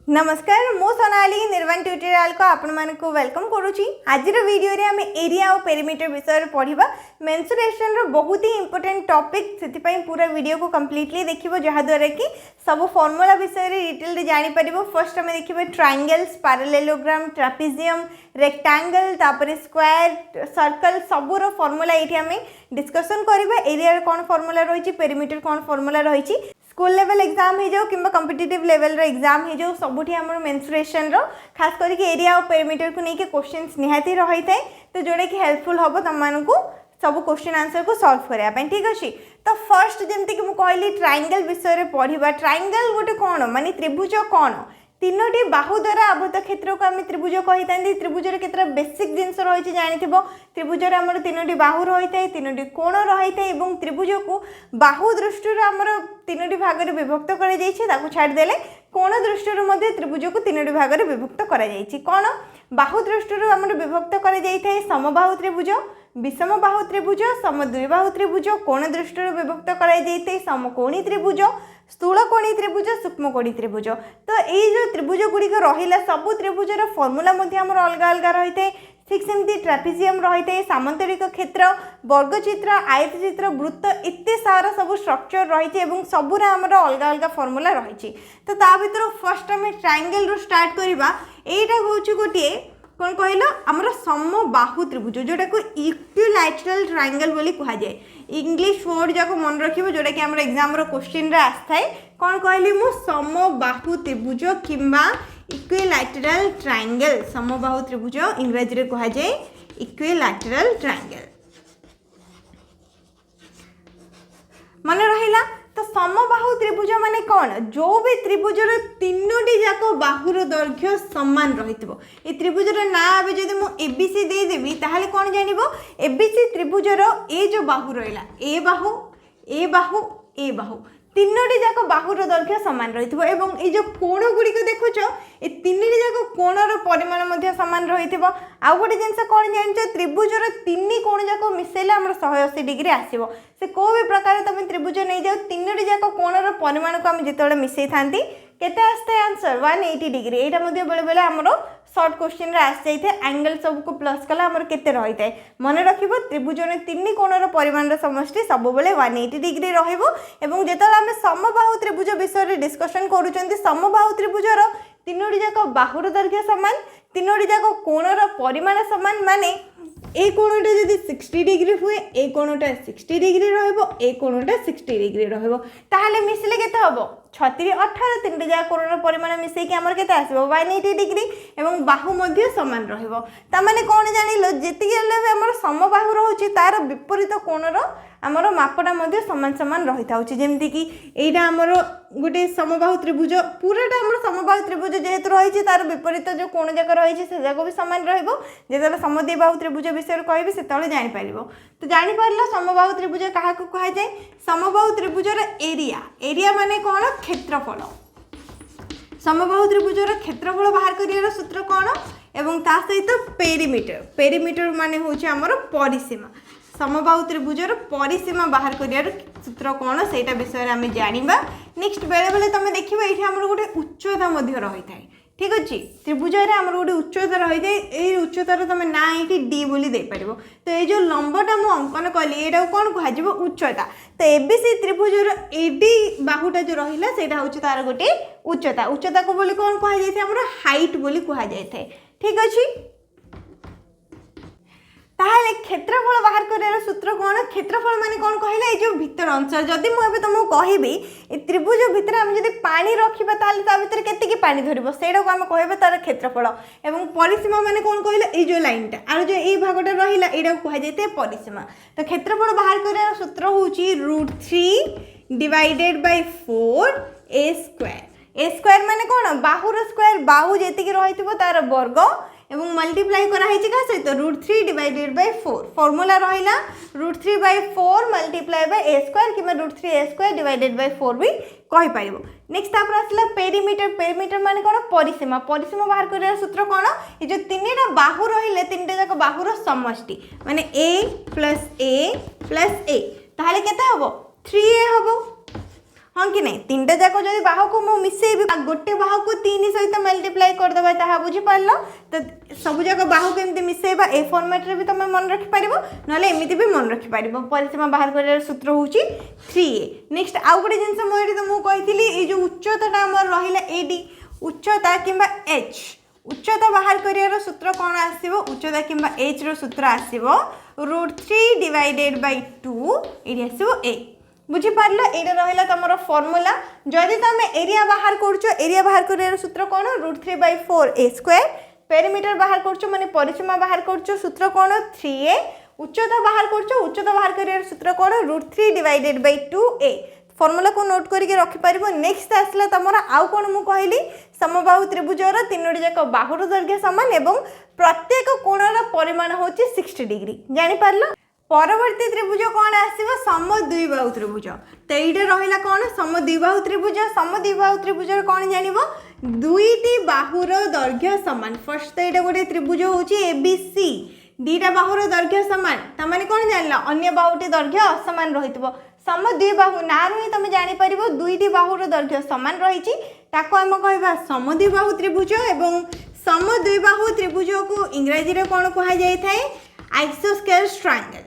नमस्कार मु सोनाली निर्वाण ट्यूटोरियल को आपण मानकु वेलकम करूची। आज वीडियो रे आम एरिया और पेरीमीटर विषय रे पढ़िबा। मेंसुरेशन रो बहुत ही इंपोर्टेंट टॉपिक सेति पूरा वीडियो को कंप्लीटली देखिबो जहा द्वारा कि सब फार्मूला विषय रे डिटेल रे जानि परिबो। फर्स्ट हमें देखिबो ट्रायंगल्स, पैरेललोग्राम, ट्रापेजियम, रेक्टेंगल, तापर स्क्वायर, सर्कल सबुर फार्मूला एठी हमें डिस्कशन करबा। एरिया रे कोन फार्मूला रहिछि, पेरीमीटर कोन फार्मूला रहिछि, स्कूल लेवल एग्जाम हो जाओ कि कॉम्पिटिटिव लेवल रो एग्जाम हो जाओ सबुठी हमर मेंसुरेशन रो खास करके एरिया और पेरीमीटर को लेके क्वेश्चंस निहाती रही थाए। तो जोड़ा कि हेल्पफुल हम तुम मानक सब क्वेश्चन आंसर को सॉल्व करने ठीक अच्छे। तो फर्स्ट जमती कि कहली ट्रायंगल विषय में पढ़ा। ट्रायंगल गोटे कौन माने त्रिभुज कौन, तीनोटी बाहु द्वारा आबद्ध क्षेत्र को आम त्रिभुज कही था। त्रिभुज केतरा बेसिक जिनस रही जानी त्रिभुज आमर तीनोटी बाहु रही है, तीनोटी कोण रही है और त्रिभुज को बाहु दृष्टि आमर तीनोटी भाग में विभक्त कर छाड़देले कोण दृष्टि त्रिभुज को तीनोटी भाग में विभक्त कर कौन बाहु दृष्टि आमर विभक्त कर समबाहु त्रिभुज, विषम बाहु त्रिभुज, समद्विबाहु त्रिभुज, कोण दृष्टि विभक्त कर समकोणी त्रिभुज, स्थूलकोणी त्रिभुज, सूक्ष्मकोणी त्रिभुज। तो ये जो त्रिभुज गुड़िक रहा सबू त्रिभुजर फर्मूला अलग अलग रही है। ठीक सेमती ट्रापेजियम रही है, सामंतरिक क्षेत्र, वर्गचित्र, आयतचित्र, वृत्त इत्ते सारा सब स्ट्रक्चर रही है सबूरा आमर अलग अलग फर्मूला रही। तो ता भीतर फर्स्ट आम ट्रायंगल रू स्टार्ट करवा। एटा हूँ गोटे कौन कहल आमर समबाहु त्रिभुज जोटा को इक्विलैटरल ट्रायंगल बोली कहुए। इंग्लिश वर्ड जाक मन रखिबो जोटा कि आमर एग्जाम रो क्वेश्चन रे आस्थाय। कौन कहली मु समबाहु त्रिभुज किंबा इक्विलैटरल ट्रायंगल। समबाहु त्रिभुज इंग्रजी रे कहुए इक्विलैटरल ट्रायंगल। मन रहिला। तो समबाहु त्रिभुज माने कौन, जो भी त्रिभुजर तीनोटी जाक बाहुर दैर्घ्य समान रही। ये त्रिभुजर ना अब जब मुझे एबीसी देदेवी ताहले कौन जानिबो, एबीसी त्रिभुजर ए जो बाहु रहा ए बाहु ए बाहु ए बाहु तीनोटी जाक बाहुर दैर्घ्य सामान रही है। ये जो कोण गुड़िक देखुच ये तीन जाक कोणर परिमाण सामान रही। आउ गोटे जिनस कौन जान त्रिभुजर तीन कोण जाक मिसेले आम 180 डिग्री आसो। से को भी प्रकार तुम त्रिभुज नहीं जाओ तीनोटी जाक कोणर परिमाण को आम जिते मिसई था केते आसते आंसर 180 डिग्री। यहाँ बेले बेले आमर शॉर्ट क्वेश्चन रे आस जाए एंगल सब को प्लस कला आमर केते रही है। मन रखिबो त्रिभुजर तीन कोणर परिमाण समष्टि सब बेले 180 डिग्री रहिबो। एवं जेतले आमे समबाहु त्रिभुज विषय रे डिस्कशन करूचंती समबाहु त्रिभुजर तीनोटी जाक बाहुर दैर्घ्य समान, तीनोटी जाक कोणर परिमाण समान। माने ए कोणटा जदि 60 डिग्री हुए ए कोणटा 60 डिग्री रहिबो, ए कोणटा 60 डिग्री रहिबो ताहले मिसले केते हबो 36 18 तीन जा कोणर परिमाण मिसई कि हमर केते आसीबो 180 डिग्री एवं बाहु मध्य समान रहिबो। ता माने कोन जानिलो जेति गेले हमर समबाहु रहउची तार विपरीत कोणर आमर मापटा मध्य समान समान रही था। जमती कि एटा आमर गोटे समबाहु त्रिभुज पूराटा आमर समबाहु त्रिभुज जेहेतु रही तार विपरीत जो कोण जाक रही से जाक भी सामान रहिबो। समद्विबाहु त्रिभुज विषय कहबी से जानी पारिबो। तो जानी पारला समबाहु त्रिभुज काहा को कहा जाए। समबाहु त्रिभुजर एरिया, एरिया माने कौन क्षेत्रफल। समबाहु त्रिभुजर क्षेत्रफल बाहर करियार सूत्र कौन एवं ता सहित पेरीमीटर। पेरीमीटर माने होछि हमर परिसीमा। समबाहु त्रिभुजर परिसीमा बाहर करियार सूत्र कौन सेटा विषय आम जानिबा। नेक्स्ट बेले बेले तुम देखिबा एठी हमर गोटे उच्चता मध्य रही थाए। ठीक अच्छे त्रिभुजर आमर गोटे उच्चता रही है। ये उच्चतार तुम ना ये डी बोली दे पार। तो ये जो लंबटा मु अंकन कली ये कौन कह उच्चता। तो एबीसी त्रिभुजर एडी बाहुटा जो रहा से हूँ तार गोटे उच्चता। उच्चता को बोली कौन कह हाइट बोली कह जाए। ठीक अच्छे ताहले क्षेत्रफल बाहर करार सूत्र कौन, क्षेत्रफल माने कौन कहला ये जो भीतर अंश। जदि मुझे तुमको कहबी त्रिभुज भितर आम जब पानी रखा ताल भर केतिकी पानी धरब सेटा को आम कह तार क्षेत्रफल। एवं परिसीमा माने कौन कहला ये जो लाइनटा आर जो ये भागटा रहा यहाँ कहुए परिसीमा। तो क्षेत्रफल बाहर करार सूत्र हूँ √3 divided by 4 a square. A square माने कौन बाहुर स्क्वायर, बाहु जी रही तार वर्ग एवं मल्टीप्लाई कराई सहित √3 डिवाइडेड बाय 4 फॉर्मूला रहा √3/4 मल्टीप्लाई बाय a स्क्वायर कि √3a स्क्वायर डिवाइडेड बाय 4 भी कहि पारिबो। नेक्स्ट तापर आसला पेरीमीटर। पेरीमीटर माने कोन परिसीमा। परिसीमा बाहर करार सूत्र कोन ये जो तीनटा बाहु रहिले तीनटा जाक बाहुर समष्टि माने a + a ताहले केते हबो 3a हबो। हाँ कि नहीं तीनटा जाक जब बाहु को मु मिसेबी गोटे बाहु को 3 सहित मल्टीप्लाई करदे ताहा बुझी पारलो तो सब जाक बाहु केमती मिसेबा ए फॉर्मेट रे भी तुम मन रखि पारिबो नले एमिति भी मन रखि पारिबो परिसीमा बाहर करियार सूत्र होउची 3a नेक्स्ट आउ गोटे जिंस मोइडी तो मु कहिथिली ए जो उच्चताटा हमर रहिला ad उच्चता किंबा h उच्चता बाहर करियार सूत्र कोन आसीबो उच्चता किंबा h रो सूत्र आसीबो √3 डिवाइडेड बाय 2 एडी आसीबो a बुझी पारला एटा रहिला तमरो फार्मूला जदि तुम एरिया बाहर करछो एरिया बाहर करियार सूत्र कोन √3/4a² पेरीमीटर बाहर करछो माने परिसीमा बाहर करछो सूत्र कोन 3a उच्चता बाहर करछो उच्चता बाहर करियार सूत्र कोन √3 डिवाइडेड बाय 2a फॉर्मूला को नोट करके रखि पारिबो नेक्स्ट आसला तमरा आउ कोन मु कहली समबाहु त्रिभुजर तीनोटी जाक बाहुर दैर्घ्य समान एवं प्रत्येक कोणर परिमाण होची 60 डिग्री जानि पारलो परवर्ती त्रिभुज कौन आसीबो समद्विबाहु त्रिभुज तो ये रहिला कौन समद्विबाहु त्रिभुज कौन जानिबो दुईटी बाहुर दैर्घ्य समान फर्स्ट तो ये गोटे त्रिभुज होची एबीसी दीटा बाहुर दैर्घ्य समान तमाने कौन जानला अन्य बाहुटी दैर्घ्य असमान रहितबो समद्विबाहु ना रही तुम जानि परिबो दुईटी बाहुर दैर्घ्य समान रहिची ताको हम कहबा समद्विबाहु त्रिभुज एवं समद्विबाहु त्रिभुज को इंग्रजी रे कौन कहा जाय थाए आइसोस्केलस ट्रायंगल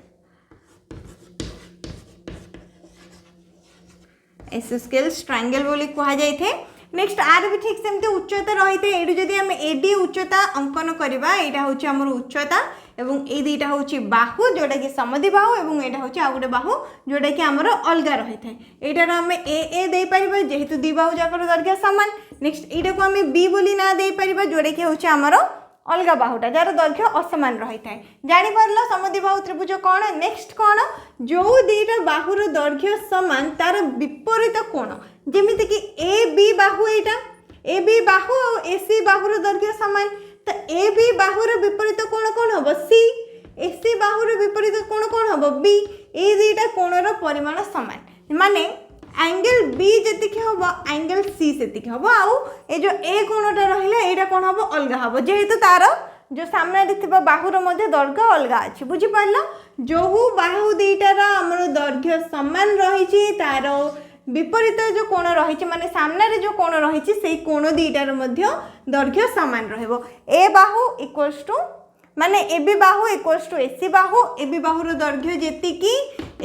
आइसोस्केलस ट्रायंगल बोली कहा जाय थे नेक्स्ट आर भी ठीक सेमते उच्चता रही थे एडु जदी हम एडी उच्चता अंकन करबा एटा होची हमर उच्चता एवं ए दुईटा होची बाहु जोटा कि समद्विबाहु एवं एटा होची आ गोटे बाहु जोटा कि हमर अलगा रही थे एटार हम ए दे परिबा जेहेतु दुई बाहु जाकर दैर्घ्य समान नेक्स्ट एटा को हम बी बोली ना दे परिबा जोटा कि होची हमर अलगा बाहुटा जार दैर्घ्य असमान रही है जानी पारलो समद्विबाहु त्रिभुज कौन नेक्स्ट कौन जो दीटा बाहुर दैर्घ्य समान तार विपरीत कोण जेमिति कि A B Bahu Etah A B बाहु और ए सी बाहुर दैर्घ्य समान तो ए बी बाहुर विपरीत कोण कौन हम सी ए सी बाहुर विपरीत कोण कौन हम बी ए दुईटा कोणर परिमाण समान माने एंगल बी जी हम एंगल सी से हम आउ ए जो ए कोणटा रहा यहाँ कौन हम अलग हम जेहेतु तार जो सामने थी बाहुर दैर्घ्य अलग अच्छी बुझीपार जो बाहु दुईटार आमर दैर्घ्य सामान रही तार विपरीत जो कोण रही माने सामने जो कोण रही से कोण दुईटार दैर्घ्य सामान रहिबो ए बाहु इक्वल्स टू माने A B Bahu equals to AC Bahu A B बाहुर दैर्घ्य जेतिकी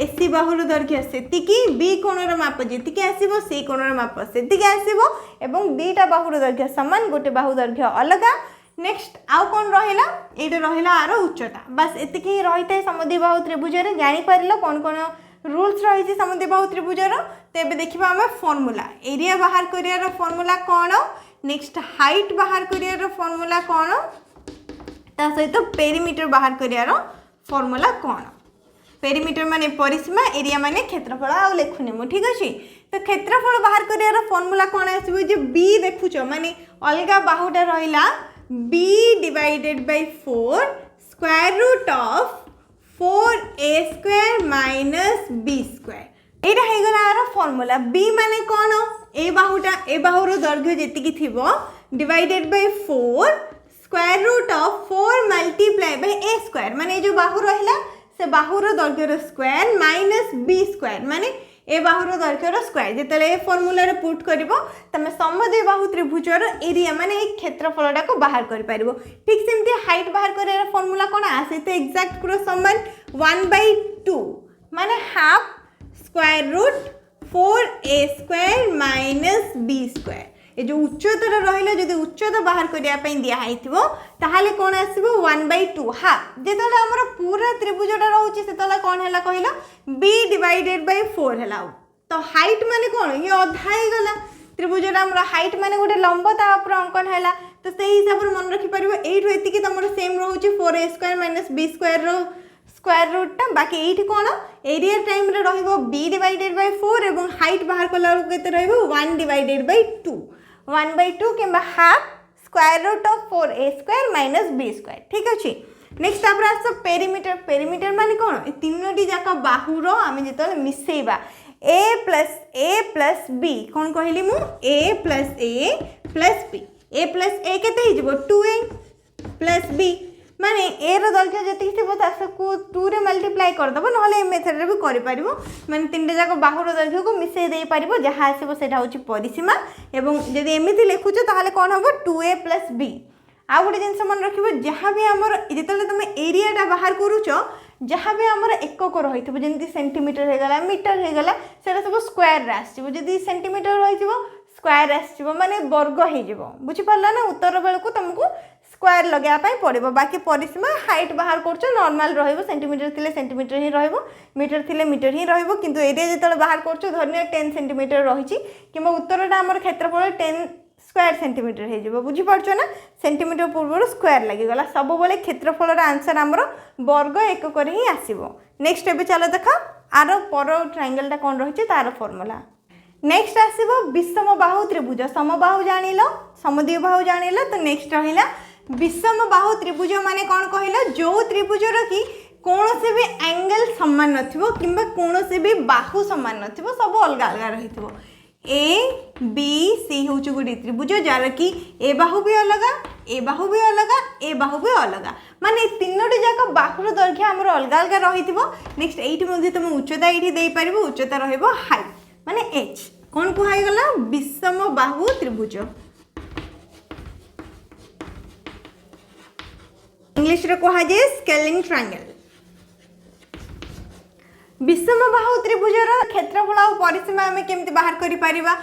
एसी बाहुर दैर्घ्य सेतिकी बी कोणर माप जेतिकी आसीबो सी कोणर माप सेतिकी आसीबो एवं दुईटा बाहुर दैर्घ्य समान गोटे बाहु दैर्घ्य अलगा नेक्स्ट आउ कोन रहिला एटा रहिला आर उच्चता बस एतिकी रहिते समद्विबाहु त्रिभुज रे जानि पारिलो कोन कोन रूल्स रही समद्विबाहु त्रिभुजर तेबे देखिबा हम फार्मूला एरिया बाहर करियार फार्मूला कोन नेक्स्ट हाइट बाहर करियार फार्मूला कोन ता सहित पेरीमीटर बाहर करियार फार्मूला कोन पेरीमीटर माने परिसीमा एरिया माने क्षेत्रफल आ लेखुनी मु ठीक अछि तो क्षेत्रफल बाहर करियार फार्मूला कोन आसीबो जे बी देखुचो माने अलगा बाहुटा रहिला b divided by 4 square root of 4a² minus b² एटा हे गला आरो फार्मूला b माने कोन ए बाहुर दैर्घ्य जेतिकी थिबो divided by 4 square root of 4 multiply by a² माने जो बाहु रहिला से बाहुर दैर्घ्यर स्क्वायर माइनस b² माने ए बाहुर दैर्घ्यर स्क्वायर जेतले ए फार्मूला रे पुट करबो तमे समद्विबाहु त्रिभुजर एरिया माने ए क्षेत्रफलटा को बाहर कर पारिबो ठीक सेमती हाइट बाहर करे फार्मूला कोन आसे तो एग्जैक्ट पूरा समान 1/2 माने half square root 4a² minus b² ये जो उच्चतर रहिला जदि उच्चता बाहर करिया पई दिया हाइथिबो ताहाले कोन आसीबो 1/2 हाफ जेतले हमर पूरा त्रिभुजटा रहउची सेतला कोन हैला कहिला b डिवाइडेड बाय 4 हैला तो हाइट माने कोन ये अधा ही गला त्रिभुजटा हमर हाइट माने गोटे लंब ता ऊपर अंकन हैला तो सेही हिसाब रे मन रखि परिबो एठो एतिकी तमर सेम रहउची 4a² माइनस b² रो स्क्वायर रूट टा बाकी एठी कोन एरिया टाइम रे रहिबो b डिवाइडेड बाय 4 एवं हाइट बाहर कला केते रहिबो 1 डिवाइडेड बाय 2 1/2 किंबा half square root of 4a² minus b² ठीक अछि नेक्स्ट आपरा सब पेरीमीटर माने कोन ए तीनोटी जाका बाहुरो आमे जेतले मिसेइबा a प्लस b कोन कहली मु a प्लस b a केते हिजबो 2a प्लस b माने ए रो दैर्घ्य जति थी ताकू 2 रे मल्टीप्लाई करदेव ना मेथड रे भी कर माने 3 जाक बाहुर दैर्घ्य को मिसई दे पारिबो जहाँ आसीबो सेटा होची परिसीमा एवं जदि एमिति लिखुछ ताहले कोन हबो 2a + b आ गोटे जिनस मन रखिबो जहाँ भी हमर जेतले तुम एरियाटा बाहर करूछ जहाँ भी आमर एकक रही जमी सेंटीमीटर हो गला मीटर हो गला से सब स्क्वायर आसो जदि सेंटीमीटर रही स्क्वायर आसो माने वर्ग हो बुझीपारा ना उत्तर बेलू तुमको स्क्वायर लगापी पड़ो बाकी परिसीमा हाइट बाहर कर नॉर्मल रही सेंटीमीटर थी सेंटीमीटर ही मीटर थी मीटर ही रु एरिया जो बाहर कर धरने 10 सेंटीमीटर रही कि उत्तरटा आम क्षेत्रफल 10 स्क्वायर सेंटीमीटर हो बुझीपार ना सेंटीमीटर पूर्व स्क्वायर लगिगला सब बेले क्षेत्रफल आंसर आमर वर्ग एकक ही आसो नेक्स्ट एबे चलो देख आर पर ट्रायंगलटा कौन रही तार फॉर्मूला नेक्स्ट आसो विषम बाहु त्रिभुज समबाहु जानिल समद्विबाहु जानिल तो नेक्स्ट रहिला विषम बाहु त्रिभुज माने कौन कहला जो त्रिभुजर कि कौन से भी एंगल समान नथिबो किंबा कौन से भी बाहु समान नथिबो सब अलग अलग रहिथिबो ए बी सी हूँ गोटे त्रिभुज जार कि ए बाहु भी अलग ए बाहु भी अलग ए बाहु भी अलग माने तीनोटी जाक बाहुर दैर्घ्य आमर अलग अलग रही नेक्स्ट ये तुम उच्चता ये दे पार उच्चता हाइट माने एच कौन कहगला विषम बाहु त्रिभुज इंग्लिश रे कहा जाए स्केलिंग ट्रायंगल विषम बाहु त्रिभुजर क्षेत्रफल और परिसीमा आम केमती बाहर करि परिबा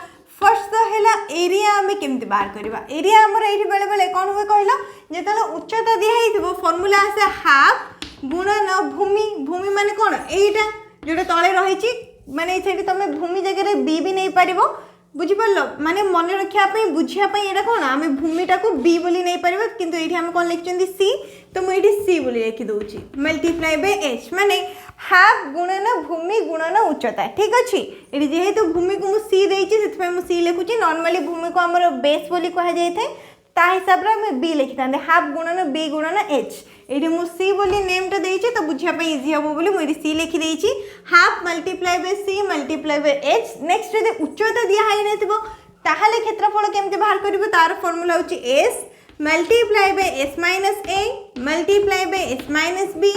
फर्स्ट तो है एरिया आम केमती बाहर करबा एरिया आमर ये बेले बेले कौन हुए कहला जेतले उच्चता दिया फॉर्मूला आसे हाफ गुणन भूमि भूमि माने कौन एटा जोटा तले रही माने सेठी तुम भूमि जगह बी भी नहीं पारिबो बुझीपार माने मन रखापी बुझापी यहाँ कौन आम भूमिटा को बी बोली नहीं पार किंतु ये आम कौन लिखिं सी तो मुझे सी बोली लिखिदे मल्टीप्लाई बाय एच माने हाफ गुणन भूमि गुणन उच्चता ठीक अच्छे ये जेहेतु भूमि को मुझे सी देती से सी लिखुची नॉर्मली भूमि को आम बेस बोली कहुए ता हिसाब से आम बी लिखि था हाफ गुणन बी गुणन एच ये मुझे सी बोली नेमटा देती तो बुझापी इजी हम बोली मुझे सी लिखिदे half multiply by C multiply by H next जब उच्चता दिखाई नहीं क्षेत्रफल केमती बाहर कर तार फॉर्मूला होची S multiply by S minus A multiply by S minus B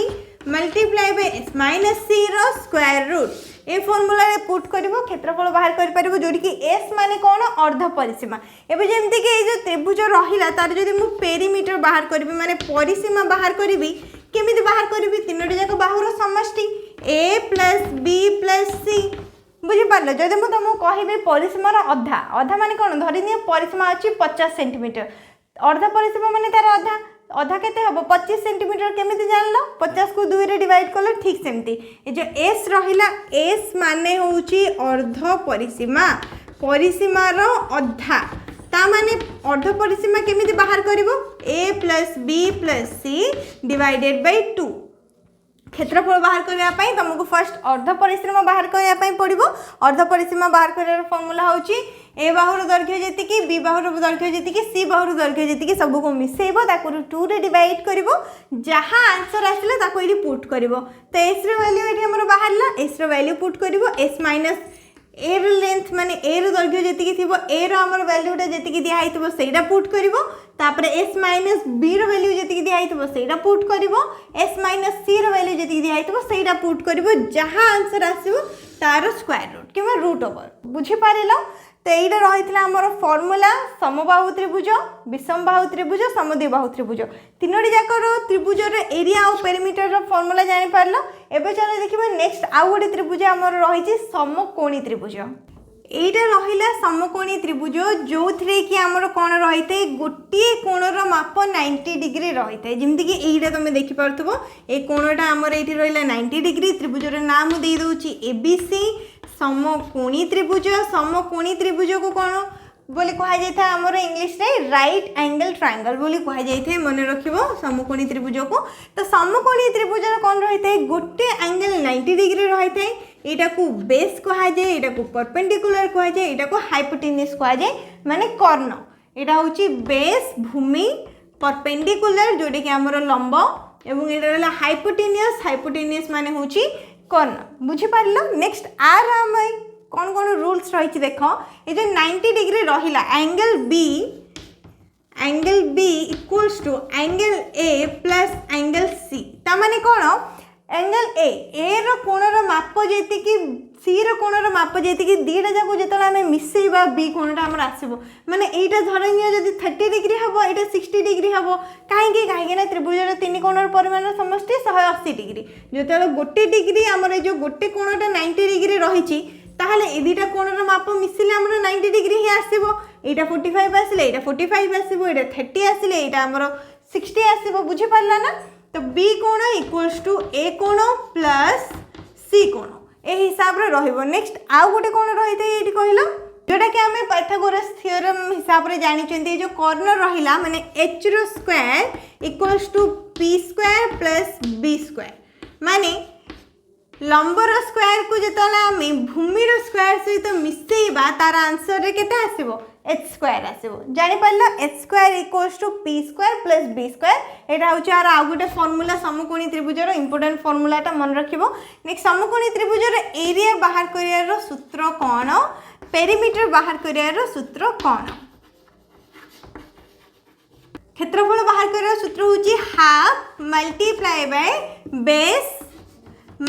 multiply by S minus C रो स्क्वायर रूट ए फॉर्मूला रे पुट करिवो क्षेत्रफल बाहर कर परिवो जोडी कि एस माने कोन अर्ध परिसीमा एबे जेमति कि ए जो त्रिभुज रहिला तार जदि मु पेरीमीटर बाहर करबी माने परिसीमा बाहर करबी केमिति बाहर करबी तीनोटी जाक बाहुर समष्टि ए प्लस बी प्लस सी बुझी पारल जदि मु तुमको कहबी परिसीमार अधा अधा माने कोन धरि निया परिसीमा अछि 50 सेंटीमीटर अर्ध परिसीमा माने तार अधा अधा केते हम 25 सेंटीमीटर केमिति जानलो 50 को 2 रे डिवाइड कले ठीक सेमती ए जो एस रहिला एस माने होउची अर्ध परिसीमा परिसीमार अधा ता माने अर्ध परिसीमा केमिति बाहर करिवो a + b + c divided by 2 क्षेत्रफल बाहर करने तुमको फर्स्ट अर्ध परिसीमा बाहर करने पड़ो अर्ध परिसीमा बाहर कर फॉर्मूला होची ए बाहुर दैर्घ्य जी बी बाहुर दैर्घ्य जी सी बाहुर दैर्घ्य जी सब को मिसेब 2 रे डिवाइड कर जहाँ आंसर आसला ये पुट कर तो एस वैल्यू ये बाहर एस वैल्यू पुट कर एस माइनस ए लेंथ माने ए दैर्घ्य जी थी ए रमर वैल्यूटा जी दिखाई से पुट कर एस माइनस बी वैल्यू जी दिखाई से पुट कर एस माइनस सी वैल्यू जी दिखाई से पुट कर जहाँ आंसर आसो तार स्क्वायर रूट कि रूट ओवर बुझीपार तो यहीटा रही आमर फॉर्मूला समबाहु त्रिभुज विषम बाहु त्रिभुज समद्विबाहु त्रिभुज तीनोटी जाकर त्रिभुजर एरिया और पेरीमीटर फॉर्मूला जानीपार एवं चलो देखिए नेक्स्ट आउ गोटे त्रिभुज आमर रही समकोणी त्रिभुज एटा रहिला समकोणी त्रिभुज जो थे कि आमर कौन रही थे गोटे कोणर माप 90 डिग्री रही है जमती कि यहीटा तुम देखिपो ये कोणटा आमर ये रहा 90 डिग्री त्रिभुजर नाम दे दूची एबीसी समकोणी त्रिभुज को कौन बोली कहुई था आमर इंग्लिश रे राइट एंगल ट्रायंगल बोली कहुई मन रखिबो समकोणी त्रिभुज को तो समकोणी त्रिभुजर कौन रही है गोटे एंगल 90 डिग्री रही है यहाँ को बेस कहुए यहाँ को परपेंडिकुलर कहुए यहाँ को हाइपोटेन्यूस कहुए माने कर्ण यहाँ हूँ बेस भूमि परपेंडिकुलर जोटा कि आमर लंब एवं ये रहा हाइपोटेन्यूस माने हूँ कर्ण बुझीपार नेक्स्ट आर आम कौन रूल्स रही देख ये जो 90 डिग्री रहिला angle angle B equals to angle A plus angle C ता माने कौन एंगल ए रो कोणर माप जेति कि सी रो कोणर माप जेति कि दीटा जाको जेतला हमें मिसेइबा बी कोणटा हमर आसीबो माने एटा धरनिया जदी 30 डिग्री हबो एटा 60 डिग्री हबो काहे ना त्रिभुजर तीन कोणर परिमाण समष्टि 180 डिग्री जेतला गोटे डिग्री हमर जो गोटे कोणटा 90 डिग्री रहिछि ताहले ए दुटा कोणर माप मिसिले हमर 90 डिग्री ही आसीबो एटा 45 आसिले एटा 45 आसीबो एटा 30 आसिले एटा हमर 60 आसीबो बुझि पारला ना तो बी कोण इक्वल्स टू ए कोण प्लस सी कोण ए हिसाब रे रहिबो नेक्स्ट आउ गोटे कोण रहिते एठी कहिलो जोटा कि हमें पाइथागोरस थ्योरम हिसाब रे जानि चंती जो कॉर्नर रहिला माने h रो square equals to p square plus b square माने लंबर स्क्वायर को जेतला हमें भूमि रो स्क्वायर सहित मिसेइबा तार आंसर रे केते आसीबो h स्क्वायर आसीबो जानि पारला h square equals to p square plus b square एटा होची आर आ गुटे फार्मूला समकोणी त्रिभुजर इंपोर्टेंट फार्मूला ता मन रखिबो नेक्स्ट समकोणी त्रिभुजर एरिया बाहर करिया रो सूत्र कोन पेरीमीटर बाहर करिया रो सूत्र कोन क्षेत्रफल बाहर करिया सूत्र होची half multiply by base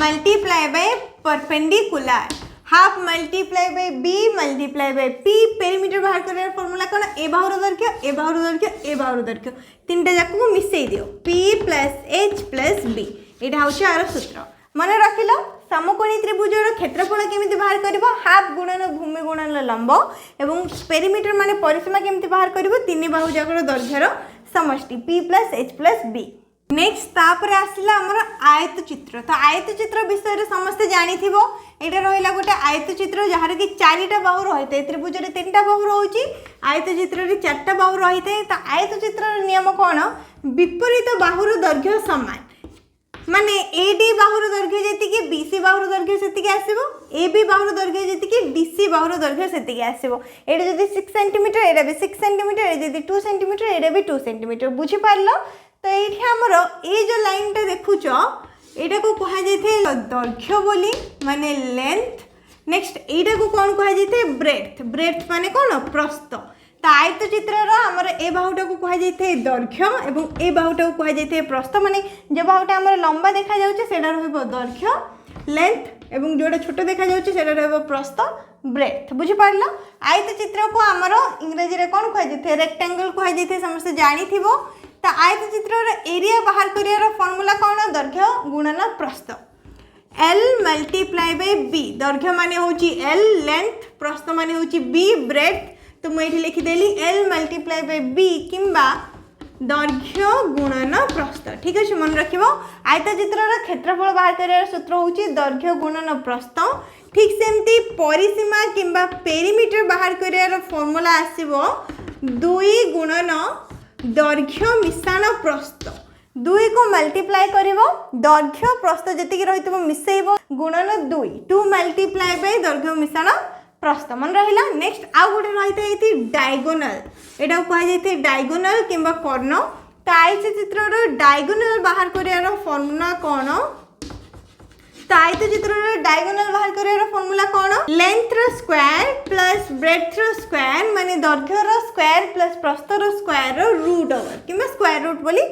multiply by perpendicular half multiply by B multiply by P perimeter बाहर करने फॉर्मूला कौन ए बाहुर दर्घ्य ए बाहुर दर्घ्य ए बाहुर दर्घ्य तीनटा जाक को मिसई दियो p plus h plus b एटा होची आर सूत्र मन रखिलो समकोणी त्रिभुजर क्षेत्रफल केमिति बाहर करबो हाफ गुणन भूमि गुणन लंब एवं पेरीमीटर माने परिसीमा केमिति बाहर करबो तीन बाहु जाकर दर्घ्यर समष्टि p plus h plus b next तापर आसिला हमर आयत चित्र तो आयत चित्र विषय रे समस्त जानि थिबो एटा रहिला गोटे आयत चित्र जहार कि चारिटा बाहु रहिते त्रिभुज रे तीनटा बाहु रहउची आयत चित्र रे चारटा बाहु रहिते तो आयत चित्र रे नियम कोन विपरीत बाहुर दैर्घ्य समान माने एडी बाहुर दैर्घ्य जेति कि बीसी बाहुर दैर्घ्य सेति कि आसीबो एबी बाहुर दैर्घ्य जेति कि डीसी बाहुर दैर्घ्य सेति कि आसीबो एटा जदी 6 सेमी एटा भी 6 सेमी एटा जदी 2 सेमी एटा भी 2 सेमी बुझि पारलो तो ये आमर ये जो लाइन टा देखुच यहाँ को कह जाए दैर्घ्य बोली माने लेंथ नेक्स्ट यहाँ को कौन कह जाए ब्रेथ ब्रेथ माने कौन प्रस्थ तो आयत चित्रर आमर ए बाहुटा को कह जाए दैर्घ्य और ए बाहुटा को कह जाए प्रस्थ माने जो बाहुटा आमर लंबा देखा जाउछे सेटा रहइबो दैर्घ्य लेंथ एवं जोटा छोट देखा जाउछे सेटा रहइबो प्रस्थ ब्रेथ बुझि पारला आयत चित्र को आमर इंग्रजी रे कौन कह जाए रेक्टेंगल कह जाए समस्त जानी थिबो तो आयत चित्र एरिया बाहर करिया फॉर्मूला कौन दैर्घ्य गुणन प्रस्थ L मल्टीप्लाई बाय B दैर्घ्य माने होची L लेंथ प्रस्थ माने होची B ब्रेथ तो मैं ये लिखिदेली L मल्टीप्लाई बाय B किंबा दैर्घ्य गुणन प्रस्थ ठीक है मन रखिबो आयत चित्र क्षेत्रफल बाहर करिया सूत्र होची दैर्घ्य गुणन प्रस्थ ठीक सेमती परिसीमा किंबा पेरीमीटर बाहर करिया फॉर्मूला आसीबो 2 गुणन दैर्घ्य मिश्रण प्रस्थ 2 को मल्टीप्लाई करिवो दैर्घ्य प्रस्थ जति रहितबो मिसेइबो गुणन 2 मल्टीप्लाई बाय दैर्घ्य मिश्रण प्रस्थ मन रहिला नेक्स्ट आ गुटे रहिते एति डायगोनल एटा कह जायते डायगोनल किंबा कर्ण तो आयत चित्र रो डायगोनल बाहर करिया फॉर्मूला कोन तो आयत चित्र डायगोनल बाहर करिया फॉर्मूला कोन लेंथ रो स्क्वायर प्लस ब्रेथ रो स्क्वायर माने दैर्घ्य रो स्क्वायर प्लस प्रस्थ रो स्क्वायर रो रूट ओवर किंबा स्क्वायर रूट बोली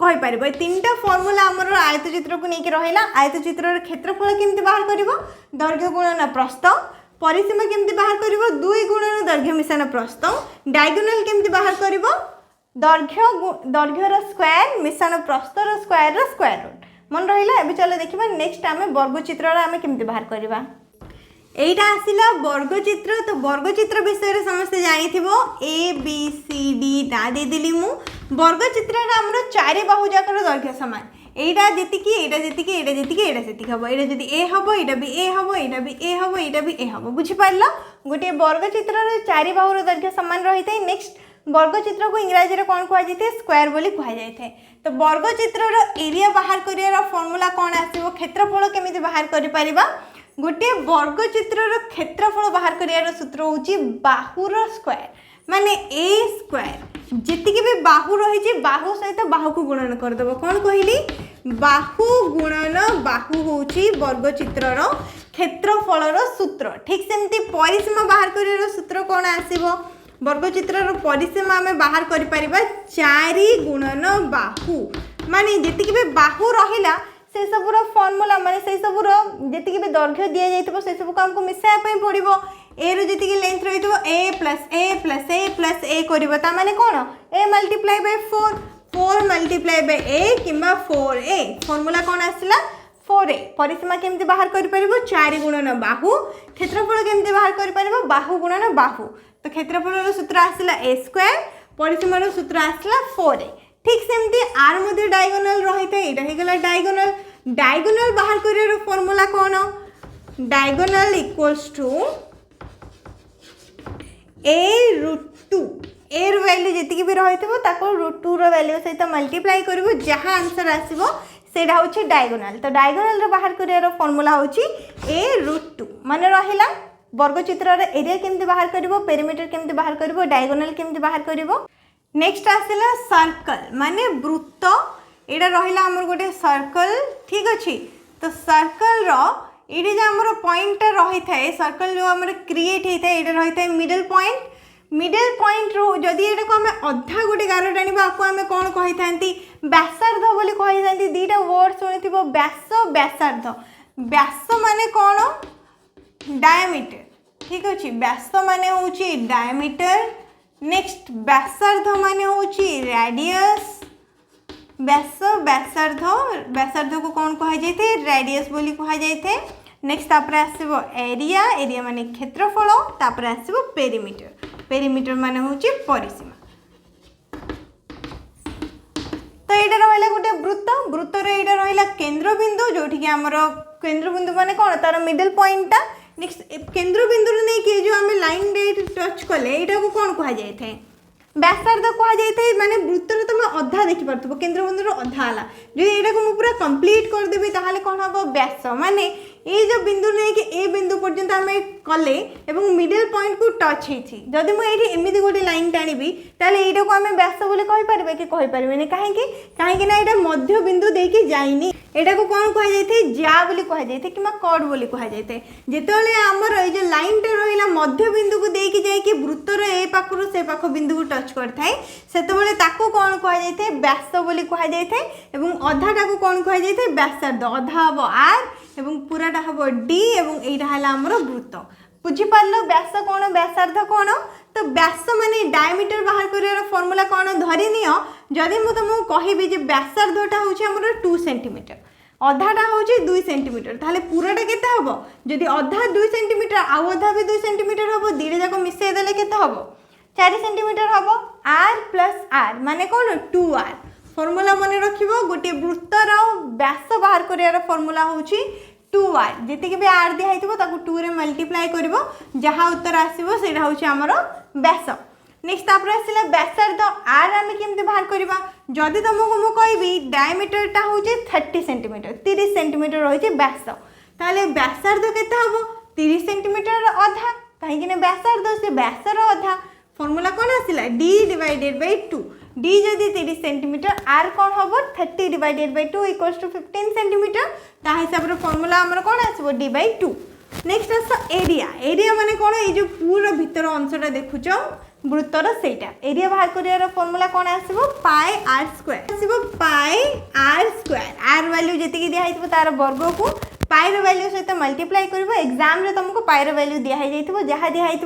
कहि परबो तीनटा फॉर्मूला हमर आयत चित्र को नेकी रहिला आयत चित्र रो क्षेत्रफल केमति बाहर करबो दैर्घ्य गुणन प्रस्थ परिसीमा केमति बाहर करबो 2 गुणन दैर्घ्य मिश्रण प्रस्थ डायगोनल केमति बाहर करबो दैर्घ्य रो स्क्वायर मिश्रण प्रस्थ रो स्क्वायर रूट मन रहिला एबे चलो देखिबा नेक्स्ट आमे वर्ग चित्र आमे केमति बाहर करबा एटा आसिला वर्ग चित्र तो वर्ग चित्र विषय रे समस्त जानि थिबो ए बी सी डी ता दे दिली मु वर्ग चित्र रे हमरो चारि बाहु जाकर दैर्घ्य समान एटा जेतिकी एटा जेतिकी एटा जेतिकी एटा सेतिक हबो एटा जदी ए हबो एटा भी ए हबो एटा भी ए हबो एटा भी ए हबो बुझि पारला गोटे वर्ग चित्र रे चारि बाहुर दैर्घ्य समान रहिते नेक्स्ट वर्ग चित्र को इंग्रजी रे कोन कह जायते स्क्वायर बोली कह जायते तो वर्ग चित्र रो एरिया बाहर करिया फॉर्मूला कोन आसीबो क्षेत्रफल केमिति बाहर करि परिबा गोटे वर्ग चित्र रो क्षेत्रफल बाहर करिया सूत्र होची बाहुर स्क्वायर माने ए स्क्वायर जेतिकी भी बाहु रही बाहु सहित बाहु को गुणन कर देबो कोन कहली बाहु गुणन बाहु होची वर्ग चित्र रो क्षेत्रफल रो सूत्र ठीक सेमती परिसीमा बाहर करिया सूत्र कोन आसीबो वर्गचित्र परिसीमा आम बाहर कर 4 गुणन बाहु माने जी भी बाहु रहा से सबूर फर्मूला माने से सबूर जी भी दैर्घ्य दि जाइए से सबको आमको मिसाइप पड़ो ए रु जी लेंथ रही A plus A plus A plus A कर माने कौन A multiply by 4 4 multiply by A किंबा 4a फर्मूला कौन आसला 4a परिसीमा केमती बाहर कर 4 गुणन बाहु क्षेत्रफल केमती बाहर कर बाहु गुणन बाहु तो क्षेत्रफल सूत्र आसला a स्क्वायर परिसीमा सूत्र आसला 4a ठीक सेमती आर मध्य डायगोनल रही है यहाँ होगला डायगोनल डायगोनल बाहर कर फर्मूला कौन diagonal equals to a√2 A value जी भी रही √2 वैल्यू सहित मल्टीप्लाई करूँ जहाँ आंसर आसो से डायगोनल तो डायगोनल बाहर कर फर्मूला हूँ a√2 मान रहा वर्गचित्र एरिया केमती बाहर कर पेरीमीटर केमती बाहर कर डायगोनल केमती बाहर कर नेक्स्ट आसला सर्कल माने वृत्त एटा रहिला हमर गोटे सर्कल ठीक अच्छे तो सर्कल ये जो आमर पॉइंट रही थाए सर्कल जो आमर क्रिएट होता है ये रही है मिडल पॉइंट रू जदि ये आम अधा गोटे गार टाणी आपको आम कौन कही था व्यासार्ध बोली कही था दीटा वर्ड शुणी व्यास व्यासार्ध व्यास माने कौन डायमीटर ठीक अच्छे व्यास माने हूँ डायमीटर नेक्स्ट व्यासार्ध माने होची रेडियस व्यास व्यासार्ध व्यासार्ध को कौन कहा जाए रेडियस बोली कहा जाए नेक्स्ट तापर आसीबो एरिया एरिया माने क्षेत्रफल तापर आसीबो पेरीमीटर पेरीमीटर माने होची परिसीमा तो ये रहा गोटे वृत्त वृत्तर ये रहा केंद्रबिंदु जोठी कि आमर केंद्रबिंदु माने कौन तार मिडल पॉइंटा नेक्स्ट केंद्रबिंदु नहीं कि जो आम लाइन टच कले यहाँ को कौन कह जाए व्यासार्ध कह जाए माने वृत्तर तुम अधा देखिपु केंद्रबिंदु अधा है जो यहाँ को पूरा कंप्लीट करदेवी ताहले कौन हम व्यास माने ये जो बिंदु नहीं कि ए बिंदु पर्यंत आम कले एवं मिडल पॉइंट को टच होती जदि मुझे एमती गोटे लाइन टाणी ताले यहाँ को आम व्यास बोली कहीपर कि कहीपर कहीं कहीं यहाँ मध्य बिंदु देकी जाइनी यहाँ को कौन कह जाए जा बोली कह जाए कि कट बोली कह जाए जिते आमर ये लाइन टा रहा मध्य बिंदु को देकी जाए वृत्तर ए पाखर से पाख बिंदु को टच करता है से कौन कह जाए व्यास बोली कह जाए अधाटा को कौन कह जाए व्यासार्ध अधा हम आर एवं पूराटा हम डी एवं यहाँ आमर वृत्त बुझीपार व्यास कौन व्यासार्ध कौन तो व्यास माने डायमीटर बाहर कर फर्मूला कौन धरी नियो जदि मु तुमको कहबी जे व्यासार्धटा हूँ आमर 2 सेंटीमीटर अधाटा हूँ 2 सेंटीमीटर ताहले पूराटा केते हबो जदि अधा 2 सेंटीमीटर आउ अधा भी 2 सेंटीमीटर हबो दीटा जाक मिसई देले केते हबो 4 सेंटीमीटर हबो r प्लस r माने कौन 2r फर्मूला मन रखिबो गोटे वृत्तर व्यास बाहर कर फर्मूला हूँ 2r जी भी r दिखाई ताको 2 रे मल्टीप्लाई करिवो जहाँ उत्तर आसीबो सेटा हूँ आमर व्यास नेक्स्ट तापर आसला व्यासार्ध आर आम केमती बाहर करबा जदि तुमको मु कहबी डायमीटरटा हूँ 30 सेंटीमीटर 30 सेंटीमीटर रही व्यास ताले व्यासार्ध केते हबो 30 सेंटीमीटर अधा कहीं व्यासार्ध से व्यासर अधा फर्मूला कौन आसला d डिवाइडेड बाय 2 d जदि 30 सेंटीमीटर r कौन हम 30 divided by 2 equals to 15 centimetre ता हिसाब रे फर्मूला हमर कौन आसबो d बाय 2 नेक्स्ट आस एरिया एरिया माने कौन ये जो पूरा भीतर अंशटा देखुच वृत्तर सेटा एरिया बाहर कर फर्मूला कौन आसबो पाई r स्क्वायर आसबो पाई r स्क्वायर r वैल्यू जति दिखाई तार वर्ग को पाई वैल्यू सहित मल्टीप्लाई कर एग्जाम रे तुमको पाई वैल्यू दिखाई जहाँ दिखाई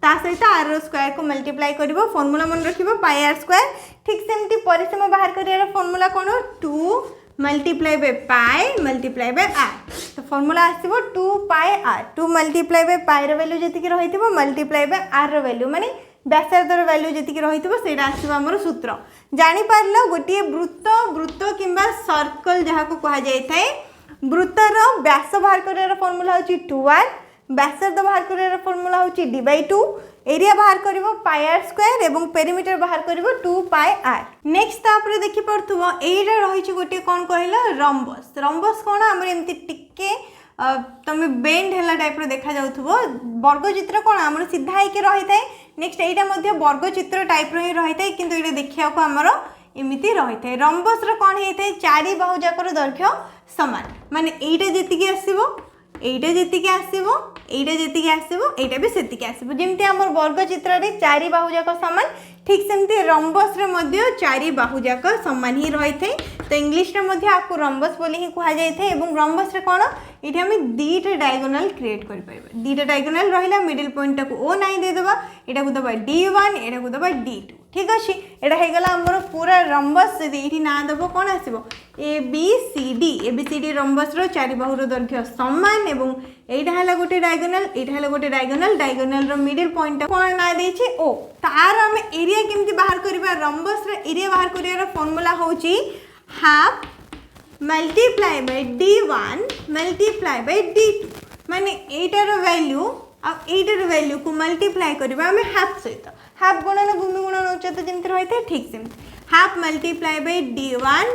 ता सहित आर स्क्वायर को मल्टीप्लाई कर फर्मूला मन रखिबो पाई r स्क्वायर ठीक सेमती परिसीमा बाहर कर फर्मूला कौन 2 multiply by pi multiply by r तो फर्मूला आसबो 2 pi r 2 multiply by pi value जति रही मल्टीप्लाई बाय r वैल्यू माने व्यासार्धर वैल्यू जी रही है आसो आमर सूत्र जापर गोटे वृत्त वृत्त किंबा सर्कल जहाँ को कह जाए वृत्तर व्यास बाहर कर फर्मूला हूँ 2r व्यासार्ध बाहर कर फर्मूला हूँ d/2 एरिया बाहर कर पाई r स्क्वायर एवं पेरीमीटर बाहर कर 2 पाई r नेक्स्ट तापर देखिपो यहीटा रही गोटे कौन कहला रंबस रंबस कौन आम एमती टिके तुम बेंड है टाइप देखा जाऊथबो वर्गचित्र कौन आम सीधा होकर रही है नेक्स्ट यहाँ वर्गचित्र टाइप रही है किंतु ये देखा आमर एमती रही है रंबस कौन होता है 4 बाहु जाकर दैर्घ्य सामान माने एटा जी आसो एटा जी आसो এইটা যেতিকি আসিবো এইটা भी সেতিকি আসিবো যেমতি আমার বর্গ চিত্রে চারি বাহু যাক সমান ঠিক সেমতি রম্বস রে মধ্যে চারি বাহু যাক সমান হি রহিথাই তো ইংলিশ রে মধ্যে আকু রম্বস বলি হি কুহা যাইথাই এবং রম্বস রে কোন এটি আমি দুইটা ডায়াগোনাল ক্রিয়েট করি পাইবা দুইটা ডায়াগোনাল রহিলা মিডল পয়েন্ট টাকু ও নাই দে দেবা এটা কু দেবা d1 এটা কু দেবা d2 ঠিক আছে এটা হয়ে গেল আমার পুরা রম্বস যদি এটি না দেব কোন আসিব ABCD রম্বস র চারি বাহুর দৈর্ঘ্য সমান এবং এইটা হলা গোটে ডায়াগোনাল এইটা হলা গোটে ডায়াগোনাল র মিডল পয়েন্ট কোন না দেইছি ও তার আমি এরিয়া কেমতি বাহার করিবা রম্বস র এরিয়া বাহার করিবার ফর্মুলা হউची half multiply by d1 multiply by d2 माने एटार वैल्यू आ एटार वैल्यू को मल्टीप्लाई करबा हमें हाफ सहित हाफ गुणन भूमि गुणन उच्चता जेमति रहिते ठीक सेमति half multiply by d1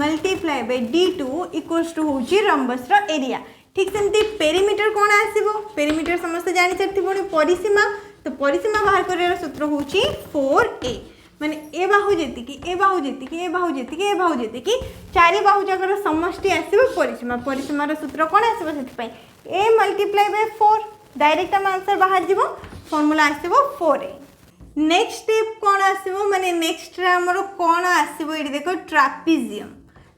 multiply by d2 equals to होची रम्बस रो एरिया ठीक सेमति पेरीमीटर कोन आसीबो पेरीमीटर समस्त जानि चरथिबोनी परिसीमा तो परिसीमा बाहर करियार सूत्र होची 4a माने ए बाहु जेतिकी ए बाहु जेतिकी ए बाहु जेतिकी ए बाहु जेतिकी चारि बाहु जाकर समष्टि आसीबो परिसीमा परिसीमार सूत्र कोन आसीबो सेति पई a मल्टीप्लाई बाय 4 डायरेक्ट हम आंसर बाहर जीवो फार्मूला आसीबो 4a नेक्स्ट स्टेप कोन आसीबो माने नेक्स्ट रे हमरो कोन आसीबो एडी देखो ट्रापेजियम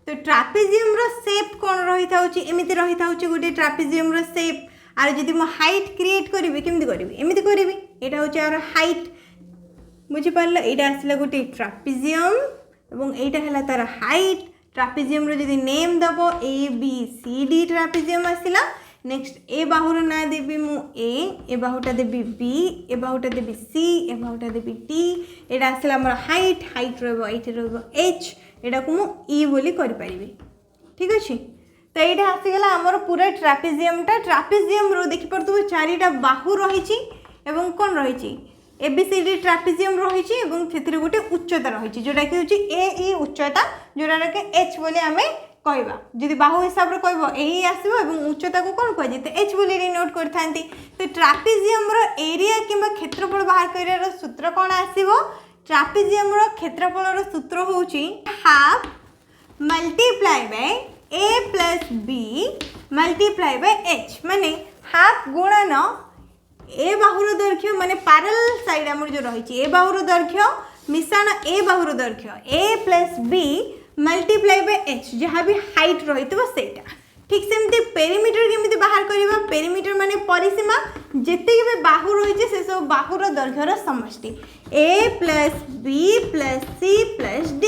तो ट्रापेजियम रो शेप कोन रही थाउची एमिति रही थाउची गुटे ट्रापेजियम रो शेप आर जदी मो हाइट क्रिएट करिवि केमिति करिवि एमिति करिवि एटा होची आर हाइट बुझी पारला एटा आसिला गोटे ट्रापेजियम एवं एटा हला तार हाइट ट्रापेजियम रो जदी नेम दबो ABCD ट्रापेजियम आसिला नेक्स्ट ए बाहुर ना देबी मु ए बाहुटा देबी बी ए बाहुटा देबी सी ए बाहुटा देबी डी एटा आसिला हमर हाइट रहबो एठी रहबो h एटा को मु ई बोली करि परिबी ठीक अछि तो एटा आसी गेला हमर पूरा ट्रापेजियम रो देखि परतु चारिटा बाहु रहिछि एवं कोन रहिछि ABCD ट्रापेजियम रहिछि एवं थेतिर गोटे उच्चता रहिछि जोटा कि होछि AE उच्चता जोटा के h बोली हमें कहबा जदि बाहु हिसाब रे कहबो एही आसीबो एवं उच्चता को कोन कह जेते h बोली डिनोट करथांती तो ट्रापेजियम रो एरिया किबा क्षेत्रफल बाहर करिया रो सूत्र कोन आसीबो ट्रापेजियम रो क्षेत्रफल रो सूत्र होछि half multiply by a plus b multiply by h माने हाफ गुणन ए बाहुर दैर्घ्य माने पैरेलल साइड हमर जो रही ए बाहुर दैर्घ्य मिश्रण ए बाहुर दैर्घ्य a plus b multiply by h जहाँ भी हाइट रही सेटा ठीक सेमती पेरीमीटर केमिति बाहर करिबा पेरीमीटर माने परिसीमा जेते भी बाहु रही से सब बाहुर दैर्घ्यर समष्टि a plus b plus c plus d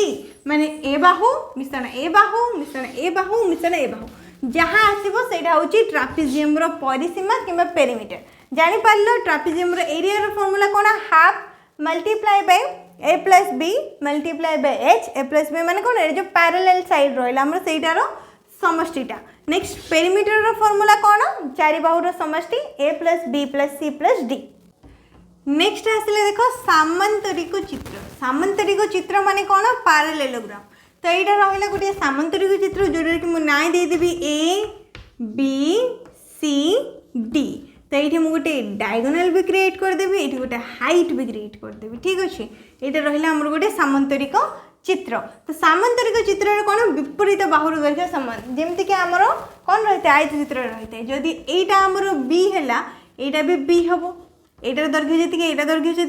माने ए बाहु मिश्रण ए बाहु मिश्रण ए बाहु मिश्रण ए बाहु जहाँ आसीबो सेटा होची ट्रापेजियम रो परिसीमा किबा पेरीमीटर जानि पारलो ट्रापेजियम रो एरिया रो फार्मूला कोना half multiply by a plus b multiply by h a plus b माने कोन ए जो पैरेलल साइड रहला हमर सेटारो समष्टिटा नेक्स्ट पेरीमीटर रो फार्मूला कोन चारि बाहु रो समष्टि a plus b plus c plus d next आसिले देखो सामांतरिक चित्र माने कोन पैरेललोग्राम तो एटा रहला गुटे सामांतरिक चित्र जोडे कि मु नाय दे देबी a b c d तो ये गोटे डायगोनाल भी क्रिएट कर देबी ये गोटे हाइट भी क्रिएट कर देबी ठीक अच्छे ये रहा आमर गोटे सामांतरिक चित्र तो सामांतरिक चित्र कौन विपरीत बाहुर दैर्घ्य समान जमती कि आमर कौन रही है आयत चित्र रही है जदि एटा आमर बी है यहाँ भी बी हम एटार दैर्घ्य जी एटा दैर्घ्य जी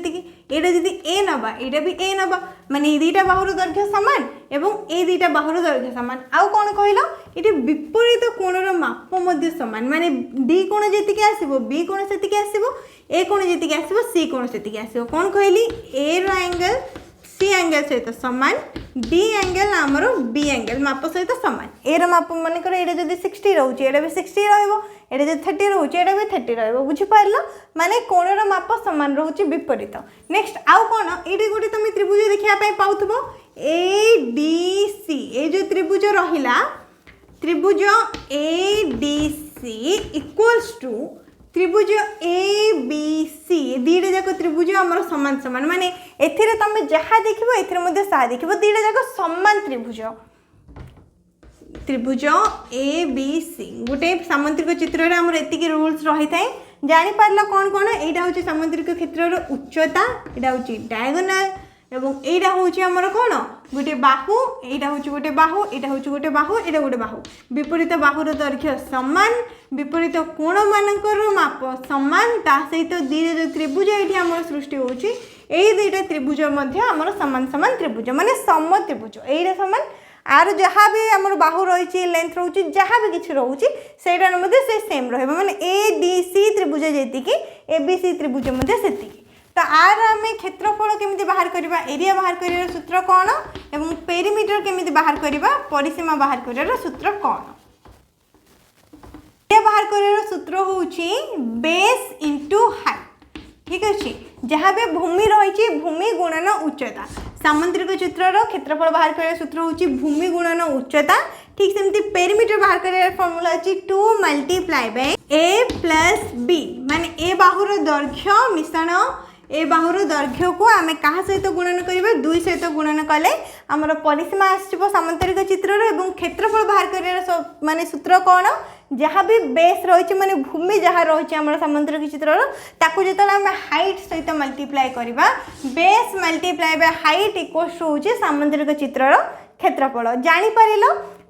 एटा जदि ए नबा एटा भी ए नबा माने ये दुईटा बाहुर दैर्घ्य समान एवं ए दुईटा बाहुर दैर्घ्य समान आउ कौन कहल ये विपरीत कोणर माप मध्य समान माने डी कोण जी आसो बी कोण से आसो ए कोण जी आसो सी कोण से आसो कौन कहली ए रो एंगल सी एंगल सहित समान डी एंगल आमर बी एंगल माप सहित समान ए रो माप मानकर ये जब 60 रोचे ये भी 60 रहा जब 30 रोचे ये भी 30 रुझिपार माने कोणर माप सामान रोचे विपरीत नेक्स्ट आउ कौन ये गोटे तुम त्रिभुज देखापी पाथब ए डी सी ये जो त्रिभुज रहा त्रिभुज A D C equals to त्रिभुज ए बी सी दीटा जाक त्रिभुज आमर समान समान माने एथिरे तमे जहाँ देखिबो एथिरे मध्ये सा देखिबो दीटा जाक समान त्रिभुज ए बी सी गोटे सामांतरिक चित्र रे आमर एतिकी रूल्स रही थाए जानि पारला कौन कौन एटा होची सामांतरिक क्षेत्र रो उच्चता एटा होची डायगोनाल एवं एटा होची आमर कौन गोटे बाहु एटा हूँ गोटे बाहु एटा हूँ गोटे बाहु एटा गोटे बाहु विपरीत बाहुर दैर्घ्य समान विपरीत कोण मानकर माप समान ता सहित दुईटा जो त्रिभुज ये आम सृष्टि होची यही दुईटा त्रिभुज आमर सामान सामान त्रिभुज माने सम त्रिभुज यही सामान आर जहाँ भी आम बाहु रही लेंथ रोचे जहाँ भी किसी रोचे से सेम रहा माने ए डी सी त्रिभुज जी ए बी सी त्रिभुज से तो आर आम क्षेत्रफल केमी बाहर करवा एरिया बाहर कर सूत्र कौन एवं पेरीमीटर केमी बाहर करवा परिसीमा बाहर कर सूत्र कौन एरिया बाहर कर सूत्र हूँ बेस इंटू हाइट ठीक अच्छे जहाँ भी भूमि रही भूमि गुणन उच्चता सामुद्रिक चित्र क्षेत्रफल बाहर कर सूत्र हूँ भूमि गुणन उच्चता ठीक सेमती पेरीमीटर बाहर कर फर्मूला अच्छी 2 multiply by A plus B माने ए बाहुर दैर्घ्य मिश्रण ए बाहुर दैर्घ्य को आम क्या सहित गुणन करवा 2 सहित गुणन कले आमर परिसीमा आसो सामुद्रिक चित्र एवं क्षेत्रफल बाहर कर माने सूत्र कौन जहाँ भी बेस रही माने भूमि जहाँ रही आम सामुद्रिक चित्र ताकू जो आम हाइट सहित मल्टीप्लाई करवा base multiply by height equals हूँ सामुद्रिक चित्र क्षेत्रफल जानीपार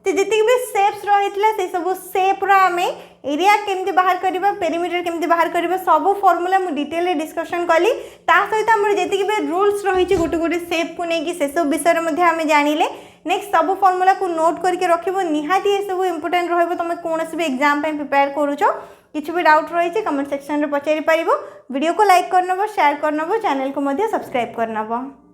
तो जी भी सेप्स रही से सब सेप्र आम एरिया केमती बाहर करवा पेरीमीटर केमती बाहर करवा सब फॉर्मूला मुझे डिटेल डिस्कशन कली सहित आम जी भी रूल्स रही गोटे गोटे सेप को लेकिन से सब विषय में आम जानिले नेक्स्ट सब फॉर्मूला को नोट करके रखिबो निहाती ये सब इंपोर्टेंट रहइबो तुम कौन भी एग्जाम पे प्रिपेयर करूछो किछि भी डाउट रही कमेंट सेक्शन में पचारि पारिबो वीडियो को लाइक करनबो शेयर करनबो चैनल को मध्य सब्सक्राइब करनबो।